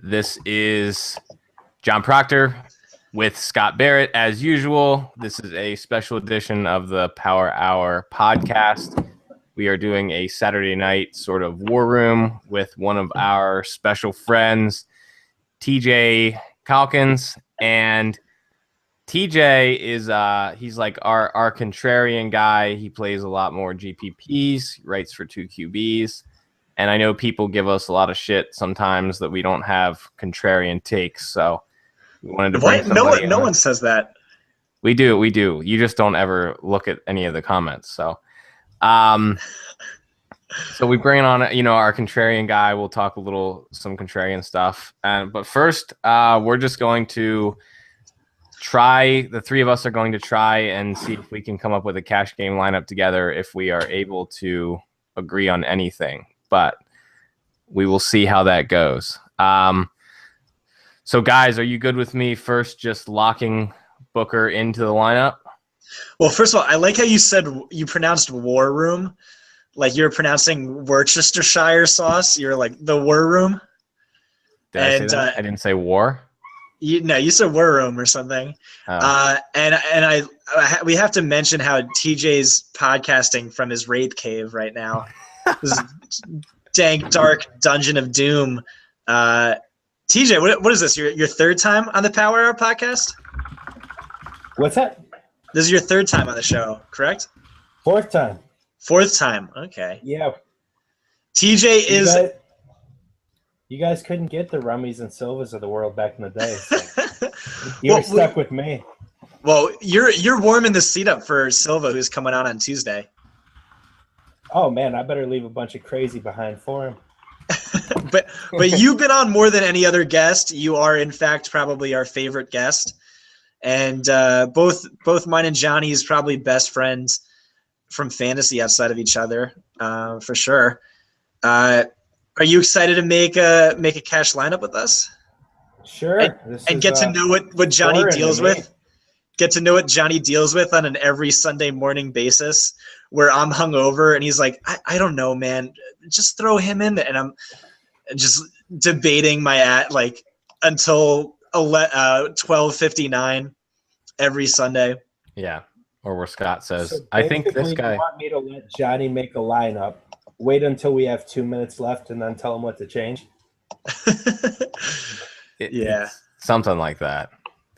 This is John Proctor with Scott Barrett. As usual, this is a special edition of the Power Hour podcast. We are doing a Saturday night sort of war room with one of our special friends, TJ Calkins. And TJ is he's like our contrarian guy. He plays a lot more GPPs, he writes for 2QBs. And I know people give us a lot of shit sometimes that we don't have contrarian takes. So we wanted to bring somebody no one says that. We do. You just don't ever look at any of the comments. So so we bring on, our contrarian guy. We'll talk some contrarian stuff. But first, we're just going to the three of us are going to try and see if we can come up with a cash game lineup together if we are able to agree on anything. But we will see how that goes. So guys, are you good with me first just locking Booker into the lineup? Well, first of all, I like how you pronounced war room like you're pronouncing Worcestershire sauce. You're like the war room. Did I say that? I didn't say war. You said war room or something. Oh. We have to mention how TJ's podcasting from his rape cave right now. This dank, dark dungeon of doom. TJ, what is this? Your third time on the Power Hour podcast? What's that? This is your third time on the show, correct? Fourth time. Fourth time. Okay. Yeah. TJ You guys couldn't get the Rummies and Silvas of the world back in the day. So you were stuck with me. Well, you're warming the seat up for Silva, who's coming on Tuesday. Oh man, I better leave a bunch of crazy behind for him. but you've been on more than any other guest. You are, in fact, probably our favorite guest, and both mine and Johnny's probably best friends from fantasy outside of each other, for sure. Are you excited to make a cash lineup with us? Sure. And get to know what Johnny deals with. Get to know what Johnny deals with on an every Sunday morning basis, where I'm hungover and he's like, I don't know, man, just throw him in, and I'm just debating until 12:59 every Sunday. Yeah, or where Scott says, so I think this guy. You want me to let Johnny make a lineup? Wait until we have 2 minutes left and then tell him what to change? Yeah. It's something like that.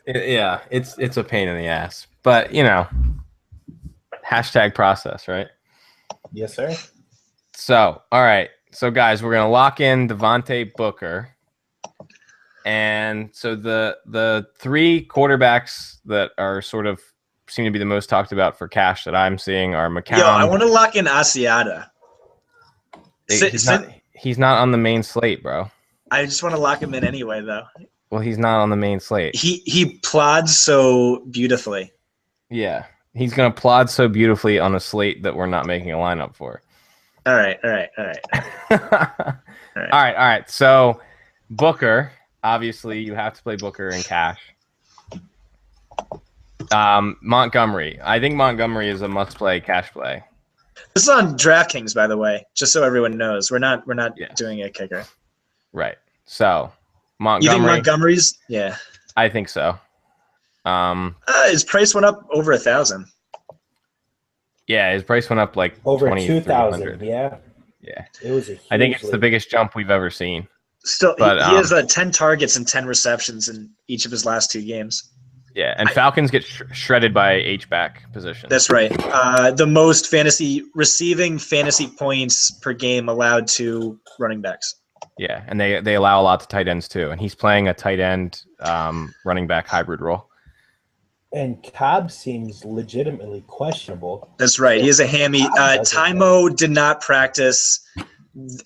It's a pain in the ass. But, hashtag process, right? Yes, sir. So, all right. So, guys, we're going to lock in Devontae Booker. And so the three quarterbacks that are sort of seem to be the most talked about for cash that I'm seeing are McCown. Yo, I want to lock in Asiata. He's not on the main slate, bro. I just want to lock him in anyway, though. Well, he's not on the main slate. He plods so beautifully. Yeah, he's gonna plod so beautifully on a slate that we're not making a lineup for. All right. All right. So Booker, obviously, you have to play Booker in cash. Montgomery. I think Montgomery is a must-play cash play. This is on DraftKings, by the way, just so everyone knows. We're not doing a kicker. Right. So Montgomery. You think Montgomery's? Yeah. I think so. His price went up over 1,000. Yeah, his price went up like over 2,000. Yeah. It was I think it's the biggest jump we've ever seen. Still, he has 10 targets and 10 receptions in each of his last 2 games. Yeah, and Falcons get shredded by H-back position. That's right. The most receiving fantasy points per game allowed to running backs. Yeah, and they allow a lot to tight ends too. And he's playing a tight end running back hybrid role. And Cobb seems legitimately questionable. That's right. He has a hammy. Tymo did not practice,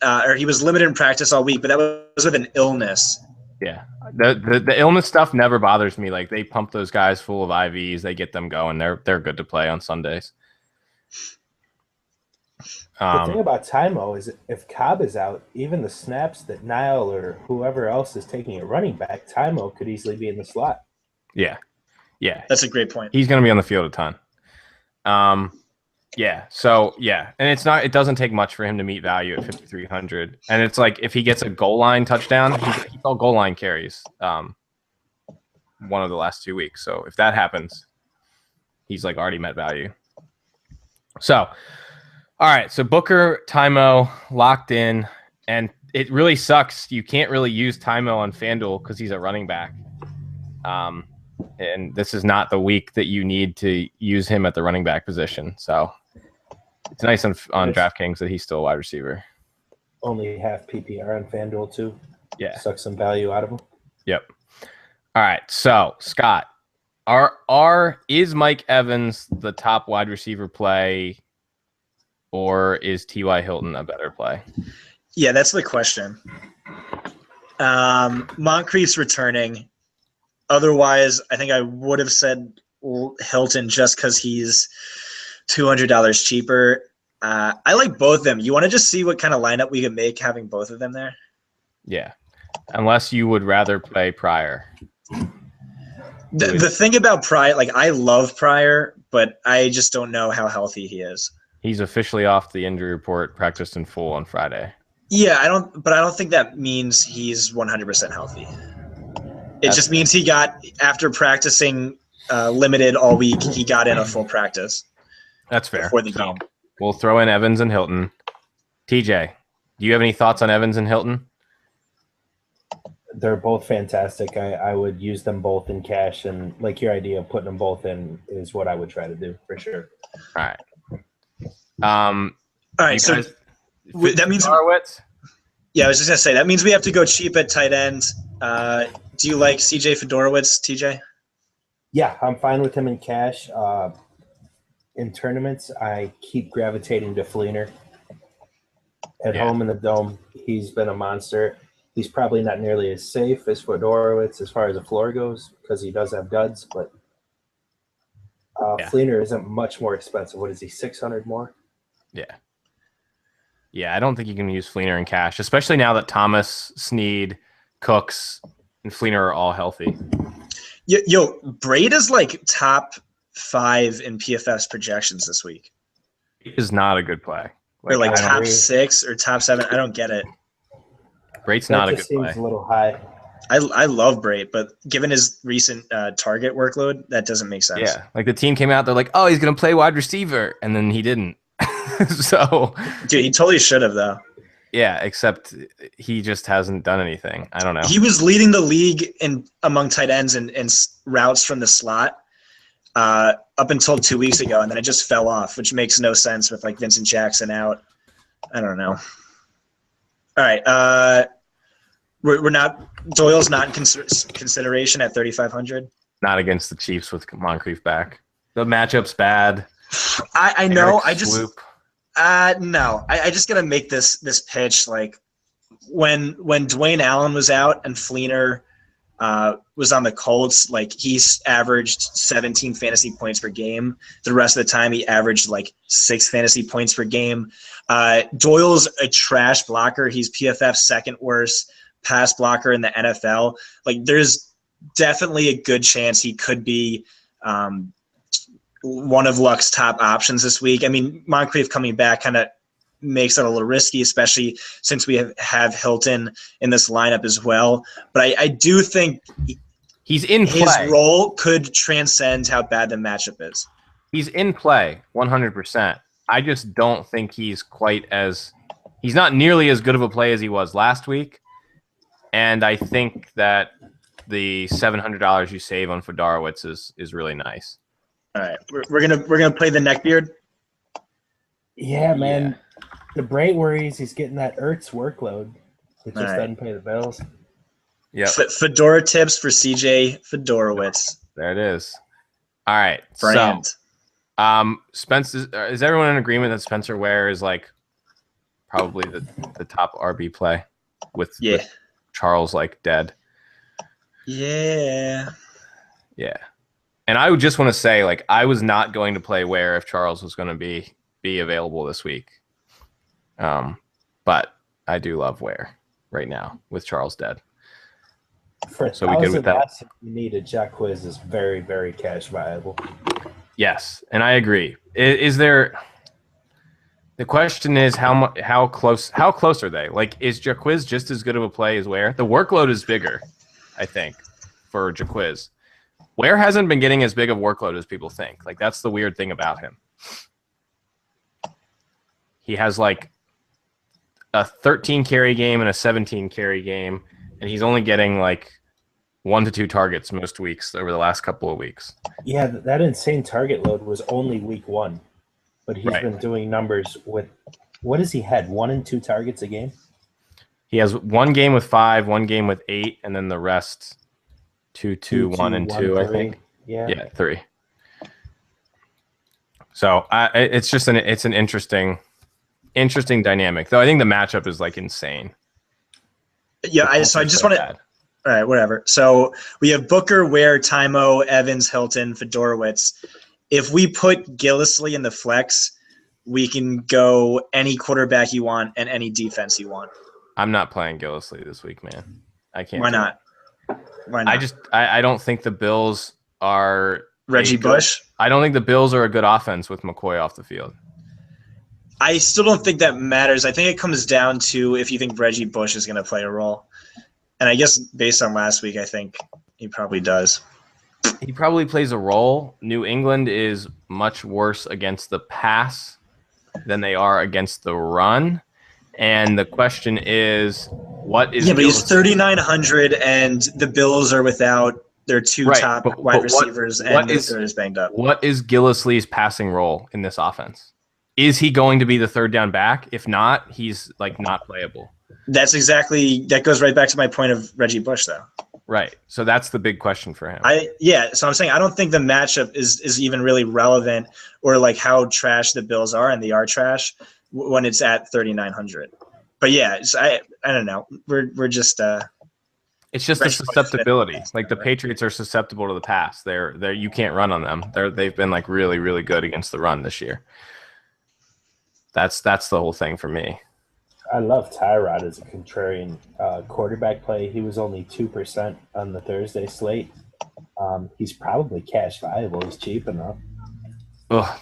or he was limited in practice all week, but that was with an illness. Yeah, the illness stuff never bothers me. Like, they pump those guys full of IVs, they get them going. They're good to play on Sundays. The thing about Tymo is if Cobb is out, even the snaps that Nile or whoever else is taking a running back, Tymo could easily be in the slot. Yeah. That's a great point. He's going to be on the field a ton. Yeah. So yeah, and it doesn't take much for him to meet value at 5,300. And it's like if he gets a goal line touchdown, he's all goal line carries. One of the last 2 weeks. So if that happens, he's like already met value. So, all right. So Booker, Tymo locked in, and it really sucks. You can't really use Tymo on FanDuel because he's a running back. And this is not the week that you need to use him at the running back position. So it's nice on DraftKings that he's still a wide receiver. Only half PPR on FanDuel too. Yeah. Suck some value out of him. Yep. All right. So Scott, is Mike Evans the top wide receiver play, or is T.Y. Hilton a better play? Yeah, that's the question. Moncrief's returning. Otherwise, I think I would have said Hilton just because he's $200 cheaper. I like both of them. You want to just see what kind of lineup we can make having both of them there? Yeah. Unless you would rather play Pryor. The thing about Pryor, like I love Pryor, but I just don't know how healthy he is. He's officially off the injury report, practiced in full on Friday. Yeah, I don't think that means he's 100% healthy. It just means he got, after practicing limited all week, he got in a full practice. That's fair. Before the game. We'll throw in Evans and Hilton. TJ, do you have any thoughts on Evans and Hilton? They're both fantastic. I would use them both in cash, and like your idea of putting them both in is what I would try to do for sure. All right. All right. So that means Darwitz? Yeah, I was just gonna say that means we have to go cheap at tight end. Do you like CJ Fedorowicz, TJ? Yeah, I'm fine with him in cash. In tournaments, I keep gravitating to Fleener. At home in the Dome, he's been a monster. He's probably not nearly as safe as Fedorowicz as far as the floor goes because he does have duds, but Fleener isn't much more expensive. What is he, 600 more? Yeah. Yeah, I don't think you can use Fleener in cash, especially now that Thomas, Snead, Cooks, and Fleener are all healthy. Yo, Braid is like top 5 in PFF's projections this week. He is not a good play. Or like top 6 or top 7. I don't get it. Braid's not a good play. Seems a little high. I love Braid, but given his recent target workload, that doesn't make sense. Yeah, like the team came out, they're like, oh, he's going to play wide receiver, and then he didn't. So, dude, he totally should have though. Yeah, except he just hasn't done anything. I don't know. He was leading the league among tight ends and routes from the slot up until 2 weeks ago, and then it just fell off, which makes no sense with like Vincent Jackson out. I don't know. All right, we're not. Doyle's not in consideration at 3,500. Not against the Chiefs with Moncrief back. The matchup's bad. I know. Eric Swoop. No. I just gotta make this pitch. Like when Dwayne Allen was out and Fleener was on the Colts, like he's averaged 17 fantasy points per game. The rest of the time he averaged like 6 fantasy points per game. Doyle's a trash blocker. He's PFF's second worst pass blocker in the NFL. Like there's definitely a good chance he could be one of Luck's top options this week. I mean, Moncrief coming back kind of makes it a little risky, especially since we have Hilton in this lineup as well. But I do think he's in play. His role could transcend how bad the matchup is. He's in play 100%. I just don't think he's not nearly as good of a play as he was last week. And I think that the $700 you save on Fedorowicz is really nice. All right, we're gonna play the neckbeard. Yeah, man. Yeah. The Braid worries he's getting that Ertz workload. It just doesn't pay the bills. Yeah. Fedora tips for CJ Fedorowicz. There it is. All right. Brand. So, Spencer, is everyone in agreement that Spencer Ware is like probably the top RB play with Charles like dead? Yeah. Yeah. And I would just want to say, like, I was not going to play Ware if Charles was going to be available this week. But I do love Ware right now with Charles dead. So we good with that. You need a Jack Quiz is very, very cash viable. Yes, and I agree. Is there The question is how close are they? Like, is Jaquiz just as good of a play as Ware? The workload is bigger, I think, for Jaquiz. Ware hasn't been getting as big of workload as people think. Like, that's the weird thing about him. He has like a 13 carry game and a 17 carry game, and he's only getting like 1 to 2 targets most weeks over the last couple of weeks. Yeah, that insane target load was only week 1, but he's been doing numbers with what has he had? 1 and 2 targets a game? He has 1 game with 5, 1 game with 8, and then the rest 2, 2, 1, and 2, I think. Yeah, 3. So it's just an interesting dynamic, though. I think the matchup is like insane. Yeah, I just want to. All right, whatever. So we have Booker, Ware, Tymo, Evans, Hilton, Fedorowicz. If we put Gillislee in the flex, we can go any quarterback you want and any defense you want. I'm not playing Gillislee this week, man. I can't. Why not? I don't think the Bills are Reggie Bush. I don't think the Bills are a good offense with McCoy off the field. I still don't think that matters. I think it comes down to if you think Reggie Bush is going to play a role. And I guess based on last week, I think he probably does. He probably plays a role. New England is much worse against the pass than they are against the run. And the question is, what is... Yeah, but he's 3,900, and the Bills are without their 2 top wide receivers, and the third is banged up. What is Gillislee's passing role in this offense? Is he going to be the third down back? If not, he's like not playable. That goes right back to my point of Reggie Bush, though. Right. So that's the big question for him. So I'm saying I don't think the matchup is even really relevant, or like how trash the Bills are, and they are trash when it's at 3,900. But yeah, I don't know. We're just it's just the susceptibility. Like the Patriots are susceptible to the pass. They're you can't run on them. They've been like really, really good against the run this year. That's the whole thing for me. I love Tyrod as a contrarian quarterback play. He was only 2% on the Thursday slate. He's probably cash viable. He's cheap enough. Ugh,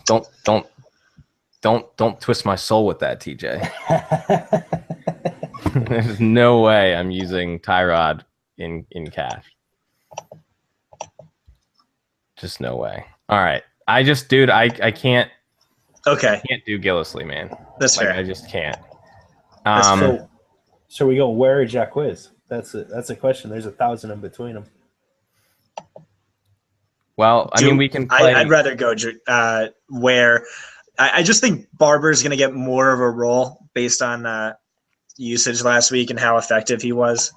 don't twist my soul with that, TJ. There's no way I'm using Tyrod in cash. Just no way. All right. I can't. Okay. I can't do Gillislee, man. That's fair. I just can't. So we go Ware or Jaquiz? That's a question. There's 1,000 in between them. Well, I mean, we can play. I'd rather go Ware. I just think Barber's going to get more of a role based on usage last week and how effective he was.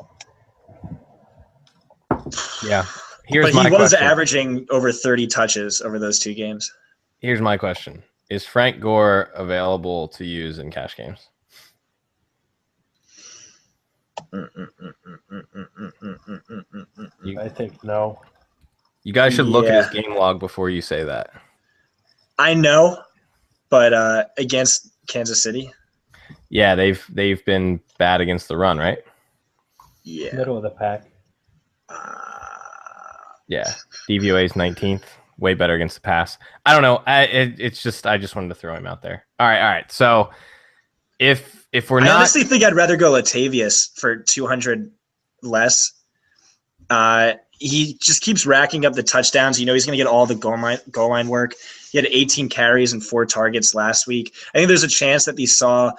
Yeah. But he was averaging over 30 touches over those 2 games. Here's my question. Is Frank Gore available to use in cash games? I think no. You guys should look at his game log before you say that. I know, but against Kansas City. Yeah, they've been bad against the run, right? Yeah. Middle of the pack. Yeah. DVOA is 19th. Way better against the pass. I don't know. I just wanted to throw him out there. All right. So if we're not, I honestly think I'd rather go Latavius for 200 less. He just keeps racking up the touchdowns. You know he's going to get all the goal line work. He had 18 carries and 4 targets last week. I think there's a chance that he saw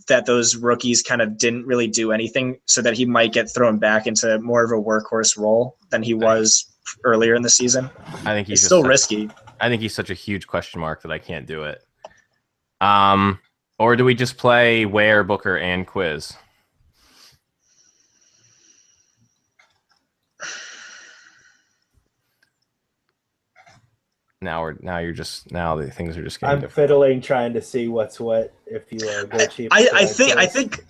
that those rookies kind of didn't really do anything, so that he might get thrown back into more of a workhorse role than he was earlier in the season. I think he's still risky. I think he's such a huge question mark that I can't do it. Or do we just play Ware, Booker, and Quiz? Now the things are just getting different. Fiddling, trying to see what's what. If you go cheap, I think.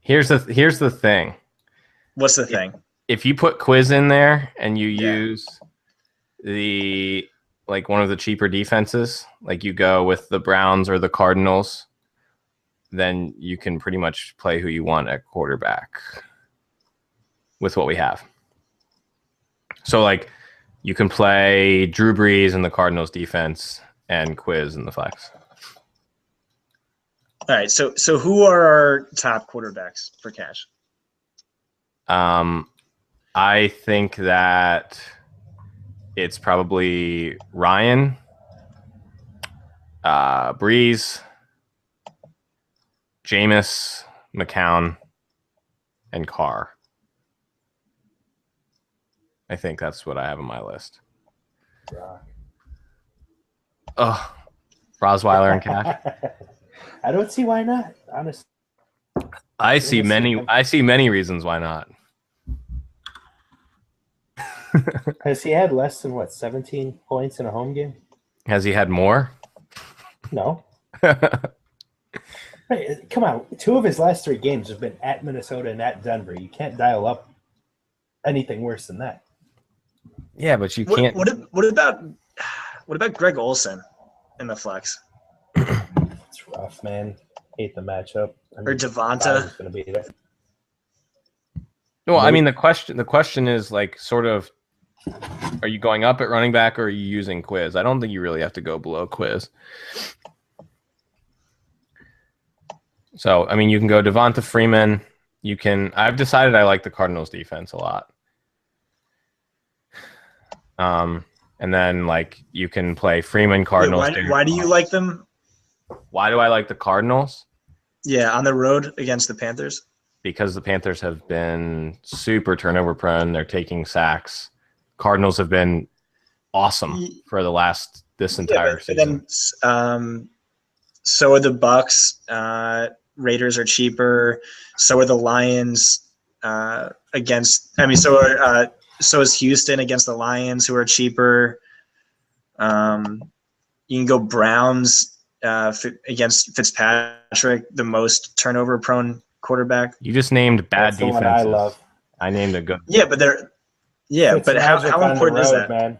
Here's the thing. What's the thing? If you put Quiz in there and you use the one of the cheaper defenses, like you go with the Browns or the Cardinals, then you can pretty much play who you want at quarterback with what we have. So you can play Drew Brees in the Cardinals defense and Quiz in the flex. All right. So who are our top quarterbacks for cash? I think that it's probably Ryan, Breeze, Jameis, McCown, and Carr. I think that's what I have on my list. Oh, Rosweiler and cash. I don't see why not. Honestly, I see many reasons why not. Has he had less than 17 points in a home game? Has he had more? No. Hey, come on, 2 of his last 3 games have been at Minnesota and at Denver. You can't dial up anything worse than that. Yeah, but you can't. What about Greg Olsen in the flex? It's rough, man. Hate the matchup. Or Devonta. Going to be there. Well, I mean, the question is like sort of, are you going up at running back or are you using Quiz? I don't think you really have to go below Quiz. So, I mean, you can go Devonta Freeman. I've decided I like the Cardinals defense a lot. And then like you can play Freeman, Cardinals. Wait, why do you like them? Why do I like the Cardinals? Yeah, on the road against the Panthers. Because the Panthers have been super turnover prone. They're taking sacks. Cardinals have been awesome for this entire season. Then, so are the Bucks. Raiders are cheaper. So are the Lions. So is Houston against the Lions, who are cheaper. You can go Browns against Fitzpatrick, the most turnover-prone quarterback. You just named bad defenses. What I love. I named a good. Yeah, but how important is that, man?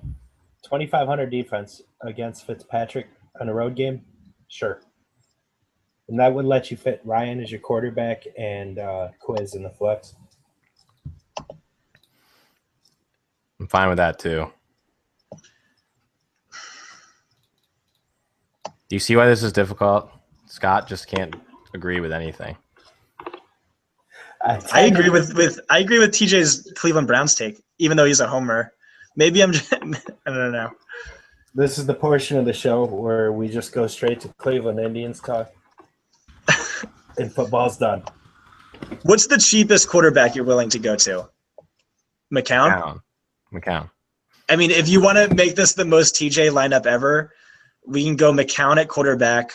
2,500 defense against Fitzpatrick on a road game, sure. And that would let you fit Ryan as your quarterback and Quiz in the flex. I'm fine with that too. Do you see why this is difficult? Scott just can't agree with anything. I agree with TJ's Cleveland Browns take, even though he's a homer. Maybe I don't know. This is the portion of the show where we just go straight to Cleveland Indians talk. And football's done. What's the cheapest quarterback you're willing to go to? McCown? McCown. I mean, if you want to make this the most TJ lineup ever, we can go McCown at quarterback,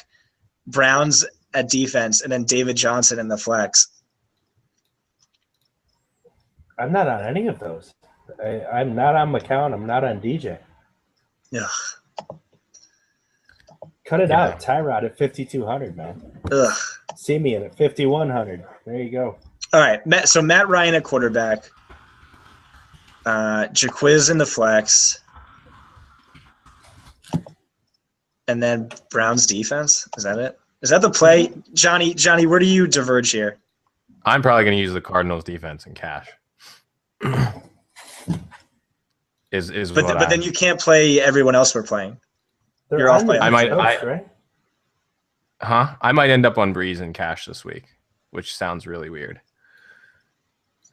Browns at defense, and then David Johnson in the flex. I'm not on any of those. I'm not on McCown. I'm not on DJ. Ugh. Cut it out. Tyrod at 5,200, man. Ugh. Simeon at 5,100. There you go. All right. So Matt Ryan at quarterback. Jaquiz in the flex. And then Browns defense. Is that it? Is that the play? Johnny, where do you diverge here? I'm probably going to use the Cardinals defense in cash. But then you can't play everyone else we're playing. You're off by right? I might end up on Breeze in cash this week, which sounds really weird.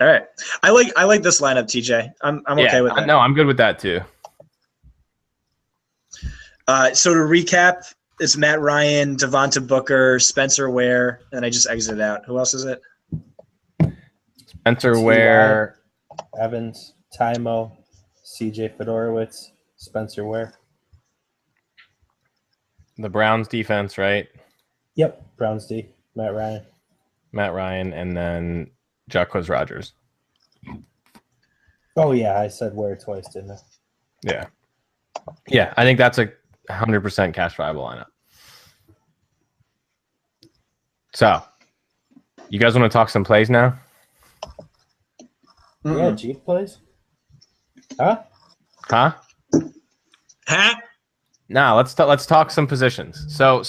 All right. I like this lineup, TJ. I'm okay with that. No, I'm good with that too. So to recap, it's Matt Ryan, Devonta Booker, Spencer Ware, and I just exited out. Who else is it? Spencer Ware, Evans, Tymo, CJ Fedorowicz, Spencer Ware. The Browns defense, right? Yep, Browns D. Matt Ryan, and then Jacquizz Rodgers. Oh yeah, I said Ware twice, didn't I? Yeah. I think that's a 100% cash viable lineup. So, you guys want to talk some plays now? Mm-hmm. Yeah, Jeep plays. Huh? No, let's talk some positions. So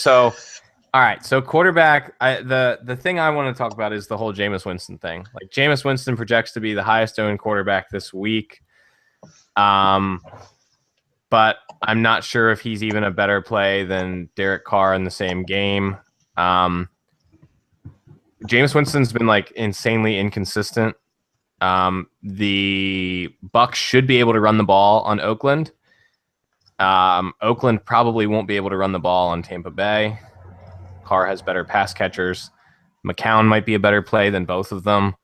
all right. So quarterback, the thing I want to talk about is the whole Jameis Winston thing. Like Jameis Winston projects to be the highest owned quarterback this week. but I'm not sure if he's even a better play than Derek Carr in the same game. Jameis Winston's been like insanely inconsistent. The Bucs should be able to run the ball on Oakland. Oakland probably won't be able to run the ball on Tampa Bay. Carr has better pass catchers. McCown might be a better play than both of them.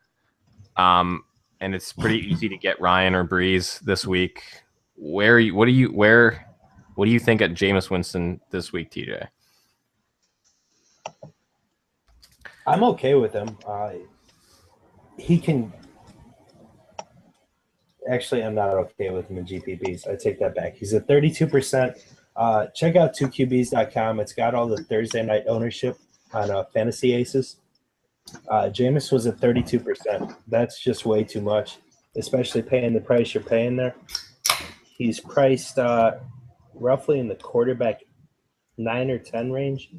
And it's pretty easy to get Ryan or Breeze this week. What do you think at Jameis Winston this week, TJ? I'm okay with him. He can. Actually, I'm not okay with him in GPPs. I take that back. He's at 32%. Check out 2QBs.com. It's got all the Thursday night ownership on Fantasy Aces. Jameis was at 32%. That's just way too much, especially paying the price you're paying there. He's priced roughly in the quarterback 9 or 10 range.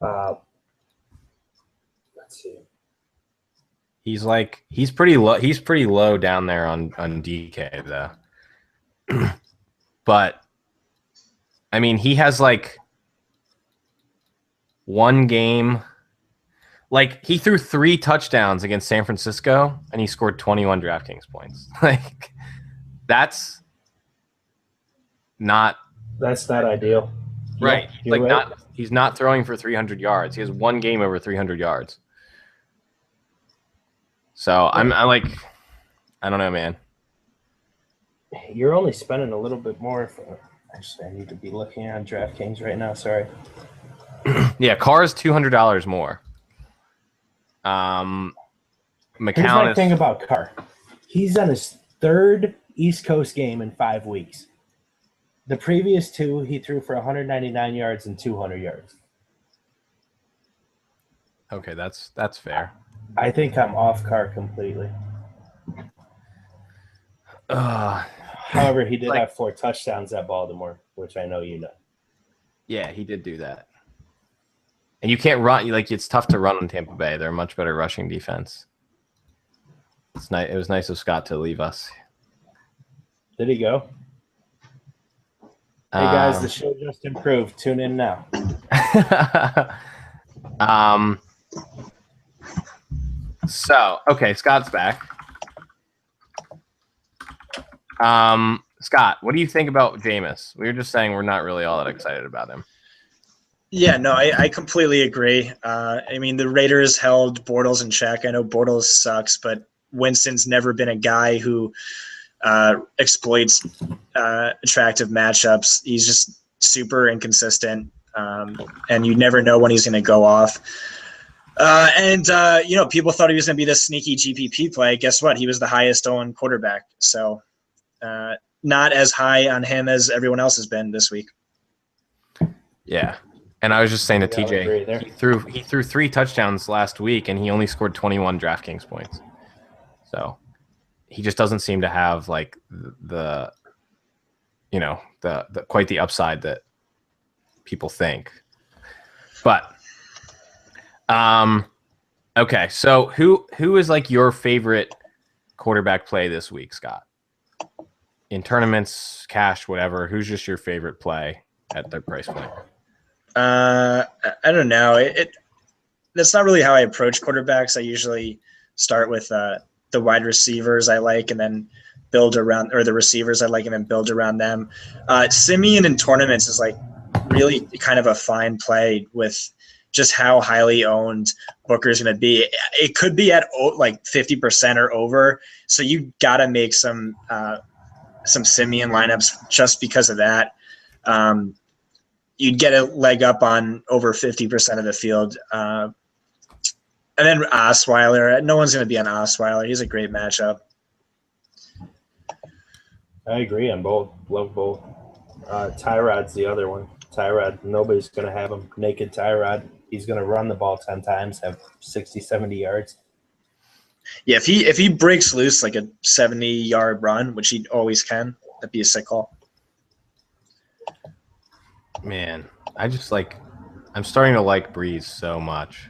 Let's see. He's pretty low. He's pretty low down there on DK though. But I mean, he has like one game. Like he threw 3 touchdowns against San Francisco and he scored 21 DraftKings points. Like that's not ideal. Right. Yeah, he's not throwing for 300 yards. He has one game over 300 yards. So I don't know, man. You're only spending a little bit more for. Actually, I need to be looking on DraftKings right now. Sorry. Yeah, Carr is $200 more. Here's McCown my thing about Carr. He's on his 3rd East Coast game in 5 weeks. The previous 2, he threw for 199 yards and 200 yards. Okay, that's fair. I think I'm off Carr completely. However, he did have 4 touchdowns at Baltimore, which I know you know. Yeah, he did do that. And you can't run. It's tough to run on Tampa Bay. They're a much better rushing defense. It's nice. It was nice of Scott to leave us. Did he go? Hey guys, the show just improved. Tune in now. So okay, Scott's back. Scott, what do you think about Jameis? We were just saying we're not really all that excited about him. Yeah, no, I completely agree. I mean, the Raiders held Bortles in check. I know Bortles sucks, but Winston's never been a guy who exploits attractive matchups. He's just super inconsistent, and you never know when he's going to go off. People thought he was going to be this sneaky GPP play. Guess what? He was the highest owned quarterback. So not as high on him as everyone else has been this week. Yeah. And I was just saying to TJ, he threw 3 touchdowns last week, and he only scored 21 DraftKings points. So he just doesn't seem to have like the quite the upside that people think. But okay, so who is like your favorite quarterback play this week, Scott? In tournaments, cash, whatever. Who's just your favorite play at their price point? I don't know. That's not really how I approach quarterbacks. I usually start with the wide receivers I like, and then build around, or the receivers I like, and then build around them. Simeon in tournaments is like really kind of a fine play with just how highly owned Booker's going to be. It could be at like 50% or over, so you got to make some Simeon lineups just because of that. You'd get a leg up on over 50% of the field. And then Osweiler. No one's going to be on Osweiler. He's a great matchup. I agree on both. Love both. Tyrod's the other one. Tyrod, nobody's going to have him. Naked Tyrod. He's going to run the ball 10 times, have 60, 70 yards. Yeah, if he breaks loose like a 70-yard run, which he always can, that'd be a sick call. Man, I'm starting to like Breeze so much.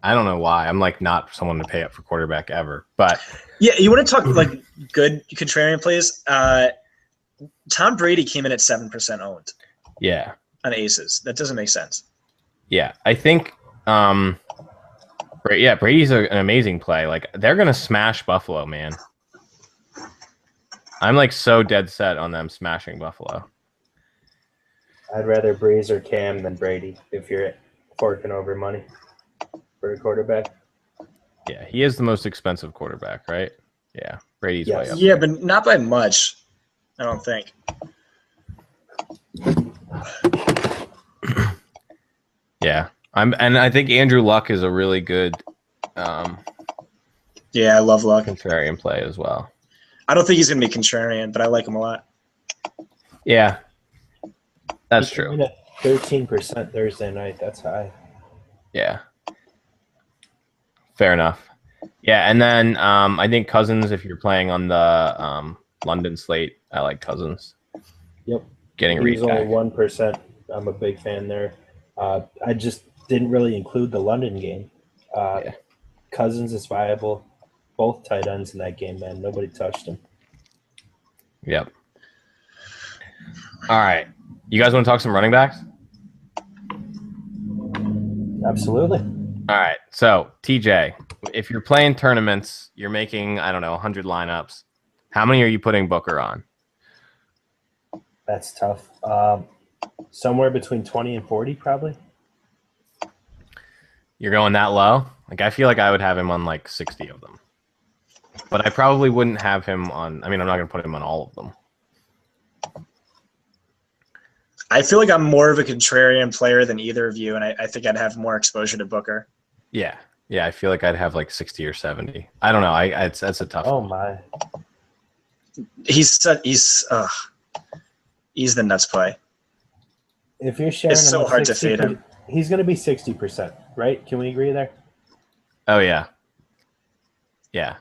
I don't know why. I'm like not someone to pay up for quarterback ever. But yeah, you want to talk like good contrarian plays? Tom Brady came in at 7% owned Yeah. on aces. That doesn't make sense. Yeah. I think Brady's an amazing play. Like, they're gonna smash Buffalo, man. I'm like so dead set on them smashing Buffalo. I'd rather Breeze or Cam than Brady if you're forking over money for a quarterback. Yeah, he is the most expensive quarterback, right? Yeah, Brady's way up Yeah, there. but not by much, I don't think. Yeah, and I think Andrew Luck is a really good Yeah, I love Luck. contrarian play as well. I don't think he's going to be contrarian, but I like him a lot. Yeah, that's He true. came in at 13% Thursday night. That's high. Yeah, fair enough. Yeah, and then I think Cousins, if you're playing on the London slate, I like Cousins. Yep. Getting He's only read 1%. I'm a big fan there. I just didn't really include the London game. Yeah. Cousins is viable. Both tight ends in that game, man. Nobody touched him. Yep. All right. You guys want to talk some running backs? Absolutely. All right. So, TJ, if you're playing tournaments, you're making, I don't know, 100 lineups. How many are you putting Booker on? That's tough. Somewhere between 20 and 40, probably. You're going that low? Like, I feel like I would have him on like 60 of them. But I probably wouldn't have him on, I mean, I'm not going to put him on all of them. I feel like I'm more of a contrarian player than either of you, and I think I'd have more exposure to Booker. Yeah. Yeah, I feel like I'd have like 60 or 70. I don't know. That's a tough Oh, one. my. He's the nuts play. If you're sharing It's him so with hard to 60, fade him. he's going to be 60%, right? Can we agree there? Oh, yeah. Yeah.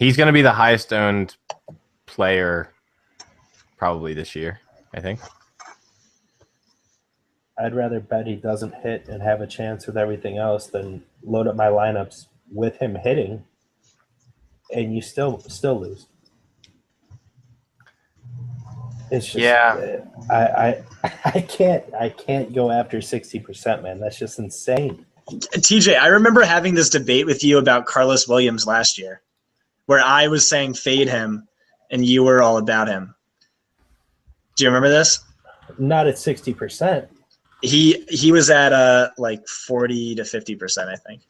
He's going to be the highest owned player probably this year, I think. I'd rather bet he doesn't hit and have a chance with everything else than load up my lineups with him hitting and you still lose. It's just I can't go after 60%, man. That's just insane. TJ, I remember having this debate with you about Carlos Williams last year, where I was saying fade him, and you were all about him. Do you remember this? Not at 60%. He was at like 40 to 50%, I think.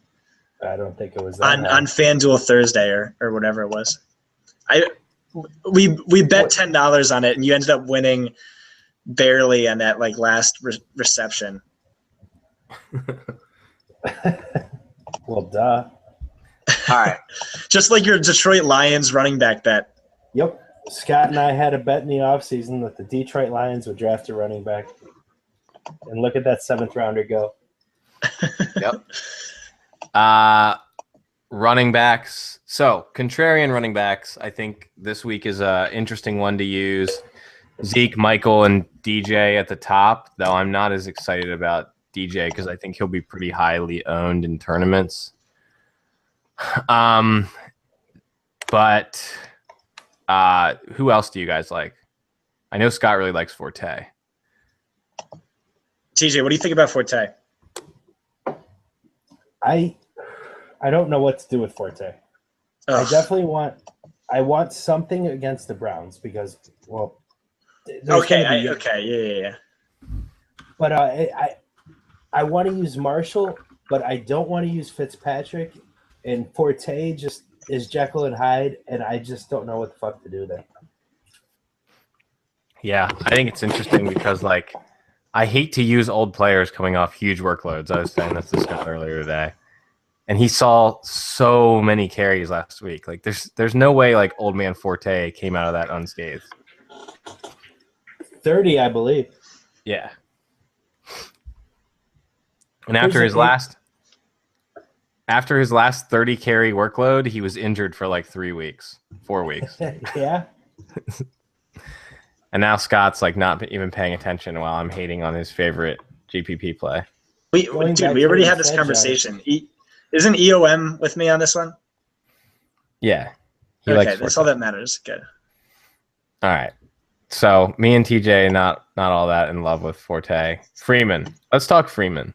I don't think it was that on FanDuel Thursday or whatever it was. We bet $10 on it, and you ended up winning barely on that like last reception. Well, duh. All right. Just like your Detroit Lions running back bet. Yep. Scott and I had a bet in the offseason that the Detroit Lions would draft a running back. And look at that 7th rounder go. Yep. Running backs. So, contrarian running backs, I think this week is an interesting one to use. Zeke, Michael, and DJ at the top, though I'm not as excited about DJ because I think he'll be pretty highly owned in tournaments. But who else do you guys like? I know Scott really likes Forte. TJ, what do you think about Forte? I don't know what to do with Forte. Ugh. I definitely want something against the Browns because, well, yeah. But I want to use Marshall, but I don't want to use Fitzpatrick. And Forte just is Jekyll and Hyde, and I just don't know what the fuck to do there. Yeah, I think it's interesting because, like, I hate to use old players coming off huge workloads. I was saying this to Scott earlier today. And he saw so many carries last week. Like, there's no way, like, old man Forte came out of that unscathed. 30, I believe. Yeah. And after his last 30 carry workload, he was injured for like 4 weeks. Yeah. And now Scott's like not even paying attention while I'm hating on his favorite GPP play. We already had this conversation. Isn't EOM with me on this one? Yeah. Okay, that's all that matters. Good. All right. So me and TJ not all that in love with Forte. Freeman. Let's talk Freeman.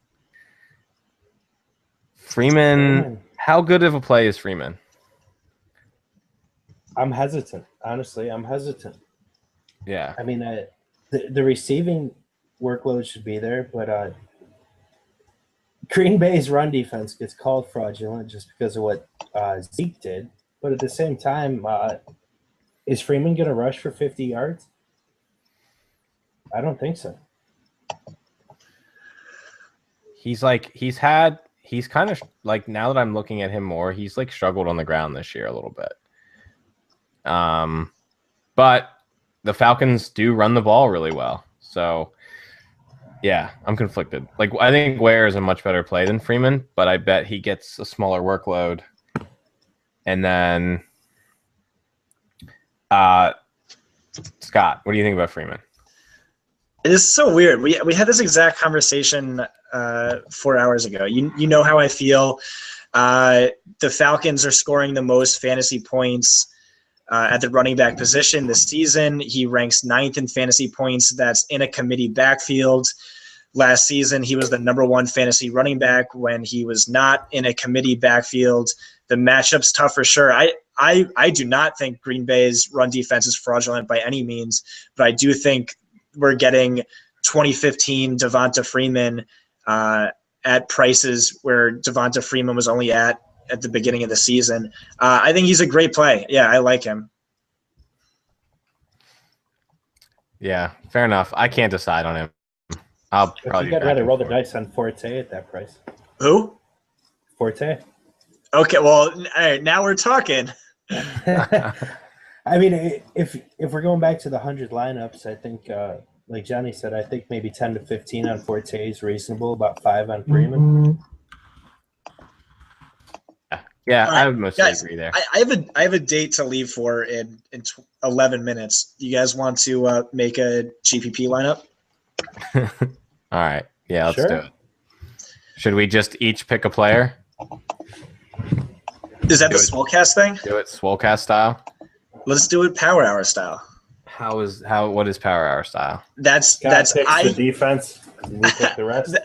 Freeman. How good of a play is Freeman? I'm hesitant. Honestly, I'm hesitant. Yeah. I mean, the receiving workload should be there, but Green Bay's run defense gets called fraudulent just because of what Zeke did. But at the same time, is Freeman going to rush for 50 yards? I don't think so. He's kind of like, now that I'm looking at him more, he's like struggled on the ground this year a little bit. But the Falcons do run the ball really well. So yeah, I'm conflicted. Like, I think Ware is a much better play than Freeman, but I bet he gets a smaller workload. And then Scott, what do you think about Freeman? It is so weird. We had this exact conversation 4 hours ago. You know how I feel. The Falcons are scoring the most fantasy points at the running back position this season. He ranks 9th in fantasy points. That's in a committee backfield. Last season, he was the number 1 fantasy running back when he was not in a committee backfield. The matchup's tough for sure. I do not think Green Bay's run defense is fraudulent by any means, but I do think we're getting 2015 Devonta Freeman at prices where Devonta Freeman was only at the beginning of the season. I think he's a great play. Yeah, I like him. Yeah, fair enough. I can't decide on him. I'll probably. I'd rather roll the dice on Forte at that price. Who? Forte. Okay, well, all right, now we're talking. I mean, if we're going back to the 100 lineups, I think, like Johnny said, I think maybe 10 to 15 on Forte is reasonable. About 5 on Freeman. Yeah, right, I would mostly agree there. I have a date to leave for in 11 minutes. You guys want to make a GPP lineup? All right. Yeah, let's do it. Should we just each pick a player? Is that the Swolecast thing? Do it Swolecast style. Let's do it Power Hour style. What is Power Hour style? That's the defense. We pick the rest.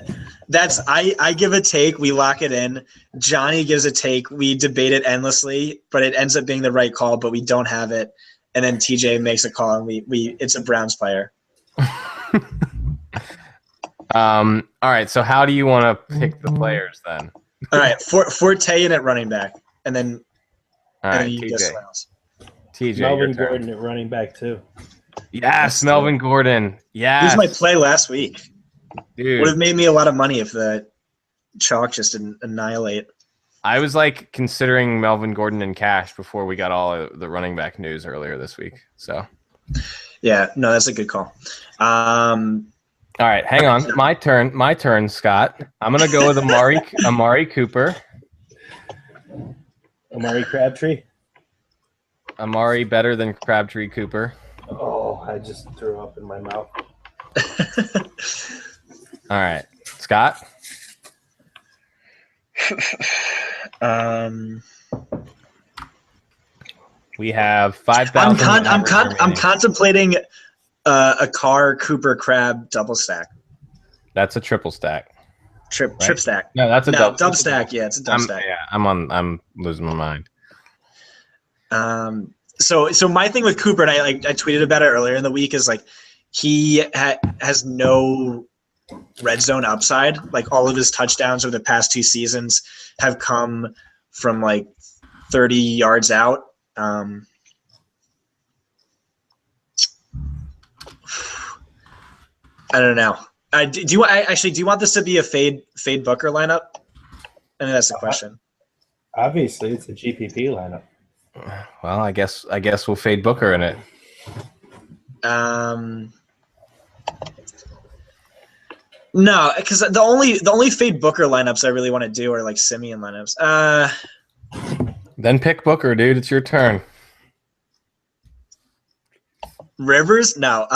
That's I give a take, we lock it in. Johnny gives a take, we debate it endlessly, but it ends up being the right call, but we don't have it. And then TJ makes a call, and we it's a Browns player. All right. So how do you want to pick the players then? All right, Forte in at running back, and then all right, you guess someone else. TJ, Melvin Gordon at running back too. Yes, Melvin Gordon. Yes, he was my play last week. Dude, would have made me a lot of money if the chalk just didn't annihilate. I was like considering Melvin Gordon in cash before we got all of the running back news earlier this week. So, yeah, no, that's a good call. All right, hang on. My turn, Scott. I'm gonna go with Amari Cooper. Amari Crabtree. Amari better than Crabtree Cooper. Oh, I just threw up in my mouth. All right, Scott. We have 5,000. I'm contemplating a Carr Cooper Crab double stack. That's a triple stack. Trip stack. No, that's a double stack. Yeah, it's a double stack. Yeah, I'm losing my mind. So my thing with Cooper, and I tweeted about it earlier in the week, is like he has no red zone upside. Like all of his touchdowns over the past 2 seasons have come from like 30 yards out. I don't know. Do you want this to be a fade Booker lineup? I think that's the question. Obviously, it's a GPP lineup. Well, I guess we'll fade Booker in it. No, because the only fade Booker lineups I really want to do are like Simeon lineups. Then pick Booker, dude. It's your turn. Rivers? No.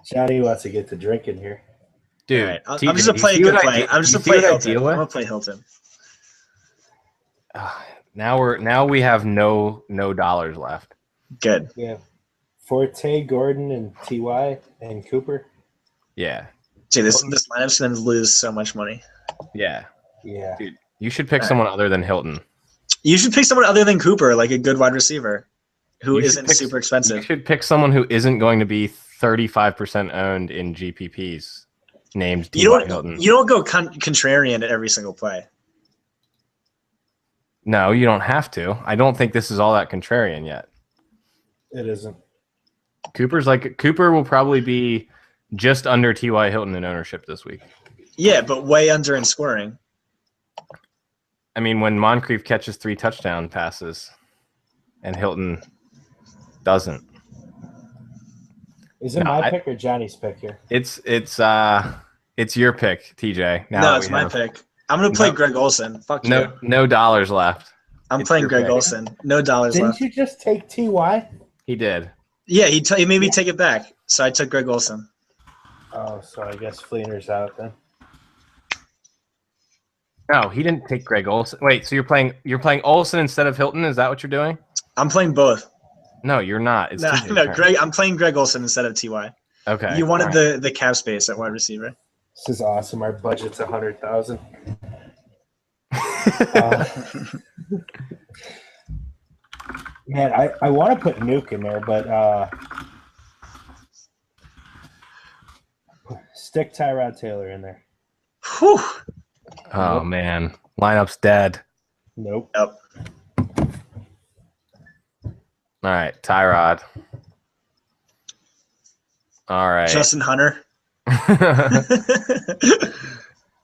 Johnny wants to get to drinking here. Dude, right. I'm just gonna play a good play. I'm just gonna play Hilton. I'm gonna play Hilton. Now we have no dollars left. Good. Yeah. Forte, Gordon, and Ty and Cooper. Yeah. Dude, this lineup's going to lose so much money. Yeah. Yeah. Dude, you should pick someone other than Hilton. You should pick someone other than Cooper, like a good wide receiver who You should isn't pick- super expensive. You should pick someone who isn't going to be 35% owned in GPPs named T.Y. Hilton. You don't go contrarian at every single play. No, you don't have to. I don't think this is all that contrarian yet. It isn't. Cooper will probably be just under T.Y. Hilton in ownership this week. Yeah, but way under in scoring. I mean, when Moncrief catches 3 touchdown passes and Hilton doesn't. Is it my pick or Johnny's pick here? It's your pick, TJ. No, it's my pick. I'm gonna play Greg Olsen. Fuck you. No dollars left. I'm playing Greg Olsen. No dollars left. Didn't you just take Ty? He did. Yeah, he made me take it back, so I took Greg Olsen. Oh, so I guess Fleener's out then. No, he didn't take Greg Olsen. Wait, so you're playing Olsen instead of Hilton? Is that what you're doing? I'm playing both. No, you're not. It's TJ's no, turn. Greg. I'm playing Greg Olsen instead of Ty. Okay. You wanted the cap space at wide receiver. This is awesome. Our budget's 100,000. Man, I want to put Nuke in there, but stick Tyrod Taylor in there. Whew. Oh man, lineup's dead. Nope. Yep. All right, Tyrod. All right. Justin Hunter. I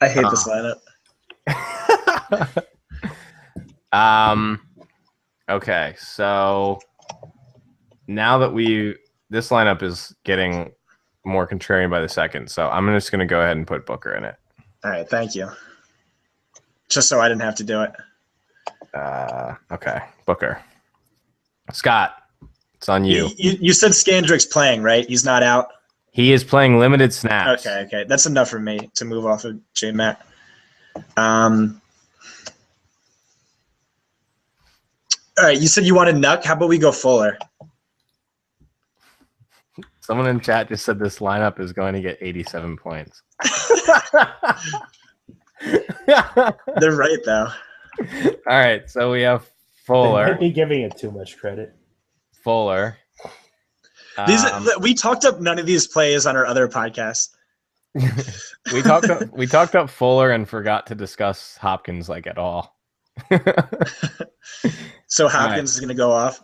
hate this lineup. Okay, so now that this lineup is getting more contrarian by the second, so I'm just going to go ahead and put Booker in it. All right, thank you. Just so I didn't have to do it. Okay, Booker. Scott, it's on you. You said Scandrick's playing, right? He's not out. He is playing limited snaps. Okay. That's enough for me to move off of J-Mac. All right, you said you wanted Nuck. How about we go Fuller? Someone in chat just said this lineup is going to get 87 points. They're right, though. All right, so we have They Fuller. might be giving it too much credit. Fuller. We talked up none of these plays on our other podcast. we talked up Fuller and forgot to discuss Hopkins like at all. So Hopkins is going to go off.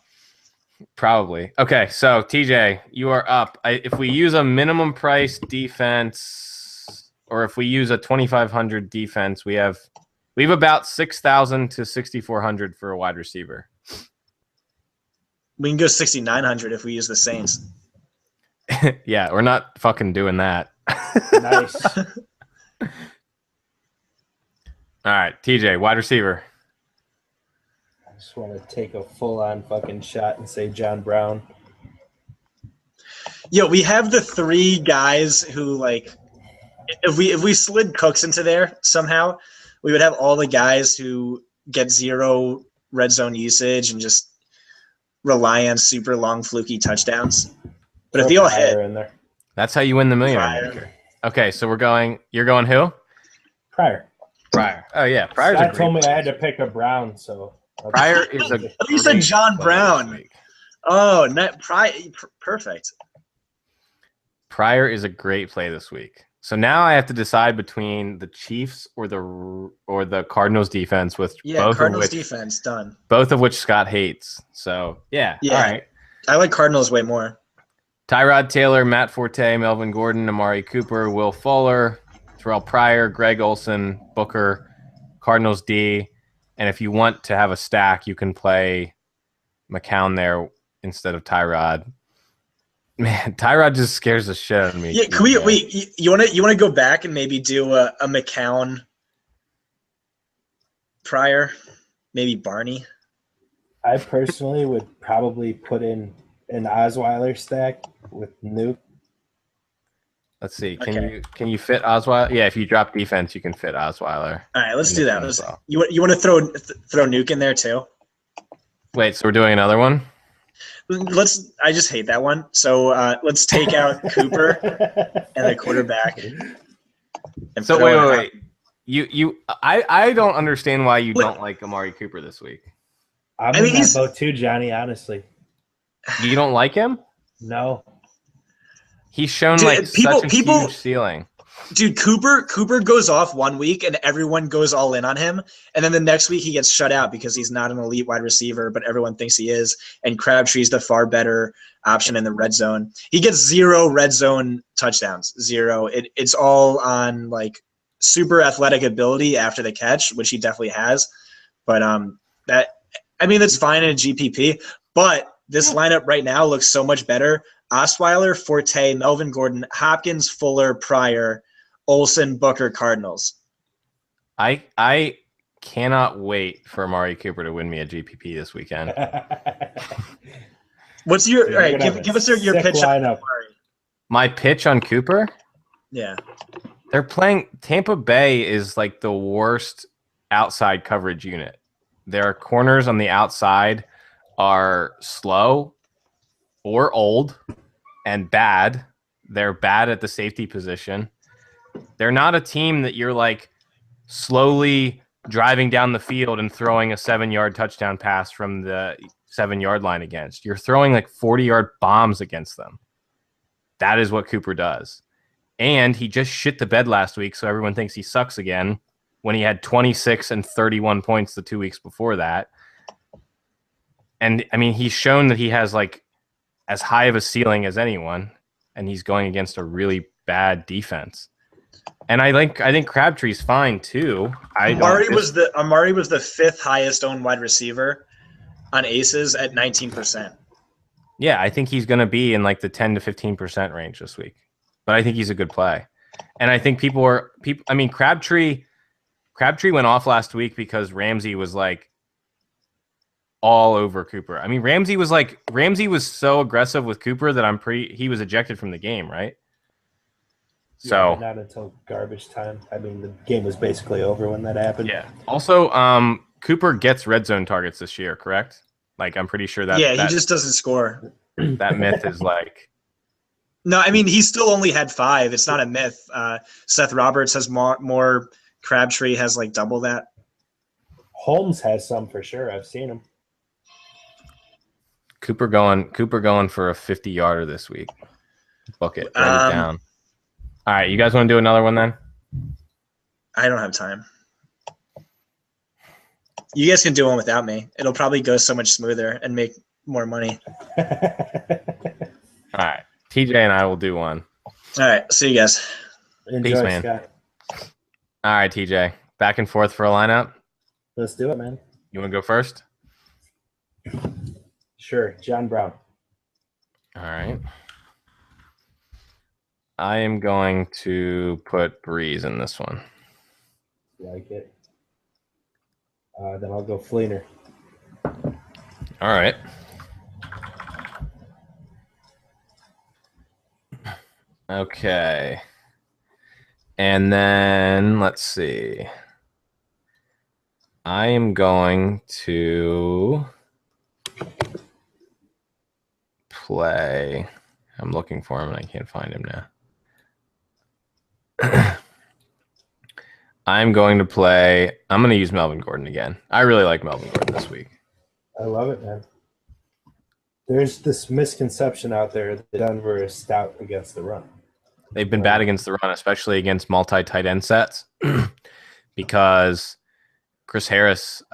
Probably. Okay, so TJ, you are up. If we use a minimum price defense, or if we use a 2,500 defense, we have about 6,000 to 6,400 for a wide receiver. We can go 6,900 if we use the Saints. Yeah, we're not fucking doing that. Nice. All right, TJ, wide receiver. I just want to take a full-on fucking shot and say John Brown. Yo, we have the 3 guys who, like, if we slid Cooks into there somehow, we would have all the guys who get 0 red zone usage and just rely on super long fluky touchdowns. But if they all hit, in there. That's how you win the millionaire maker. Okay, so you're going who? Pryor. Oh yeah, Pryor's Scott told me I had to pick a Brown, so Pryor is a. I thought you said John Brown. Oh, perfect. Pryor is a great play this week. So now I have to decide between the Chiefs or the Cardinals defense, with Cardinals defense done. Both of which Scott hates. So yeah. All right. I like Cardinals way more. Tyrod Taylor, Matt Forte, Melvin Gordon, Amari Cooper, Will Fuller, Terrell Pryor, Greg Olsen, Booker, Cardinals D. And if you want to have a stack, you can play McCown there instead of Tyrod. Man, Tyrod just scares the shit out of me. Yeah, can we wait? You want to go back and maybe do a McCown Pryor, maybe Barney? I personally would probably put in an Osweiler stack with Nuke. Let's see. Can you fit Osweiler? Yeah, if you drop defense, you can fit Osweiler. All right, let's do that. You want to throw Nuke in there too? Wait, so we're doing another one? I just hate that one. So let's take out Cooper and the quarterback. And So wait. I don't understand why you don't like Amari Cooper this week. I'm in that boat too, Johnny, honestly. You don't like him? No. He's shown such a huge ceiling. Dude, Cooper goes off 1 week and everyone goes all in on him. And then the next week he gets shut out because he's not an elite wide receiver, but everyone thinks he is. And Crabtree's the far better option in the red zone. He gets 0 red zone touchdowns. 0. It's all on like super athletic ability after the catch, which he definitely has. But that's fine in a GPP. But this lineup right now looks so much better. Osweiler, Forte, Melvin Gordon, Hopkins, Fuller, Pryor, Olsen, Booker, Cardinals. I cannot wait for Amari Cooper to win me a GPP this weekend. What's your all right? Give us your pitch. My pitch on Cooper? Yeah, they're playing. Tampa Bay is like the worst outside coverage unit. Their corners on the outside are slow or old and bad. They're bad at the safety position. They're not a team that you're like slowly driving down the field and throwing a 7-yard touchdown pass from the 7-yard line against. You're throwing like 40-yard bombs against them. That is what Cooper does. And he just shit the bed last week, so everyone thinks he sucks again when he had 26 and 31 points the 2 weeks before that. And I mean, he's shown that he has like as high of a ceiling as anyone, and he's going against a really bad defense. And I think Crabtree's fine too. Amari was the 5th highest owned wide receiver on Aces at 19%. Yeah, I think he's going to be in like the 10 to 15% range this week. But I think he's a good play. And I think Crabtree went off last week because Ramsey was like all over Cooper. I mean, Ramsey was so aggressive with Cooper that he was ejected from the game, right? So not until garbage time. I mean, the game was basically over when that happened. Yeah. Also, Cooper gets red zone targets this year, correct? Like, I'm pretty sure that. Yeah, he just doesn't score. That myth is like. No, I mean, he still only had 5. It's not a myth. Seth Roberts has more. Crabtree has like double that. Holmes has some for sure. I've seen him. Cooper going for a 50-yarder this week. Book it. Write it down. All right, you guys want to do another one then? I don't have time. You guys can do one without me. It'll probably go so much smoother and make more money. All right, TJ and I will do one. All right, see you guys. Enjoy, peace, man. Scott. All right, TJ, back and forth for a lineup. Let's do it, man. You want to go first? Sure, John Brown. All right. I am going to put Breeze in this one. Like it. Then I'll go Fleener. All right. Okay. And then let's see. I am going to play. I'm looking for him and I can't find him now. I'm going to use Melvin Gordon again. I really like Melvin Gordon this week. I love it, man. There's this misconception out there that Denver is stout against the run. They've been bad against the run, especially against multi-tight end sets, because Chris Harris,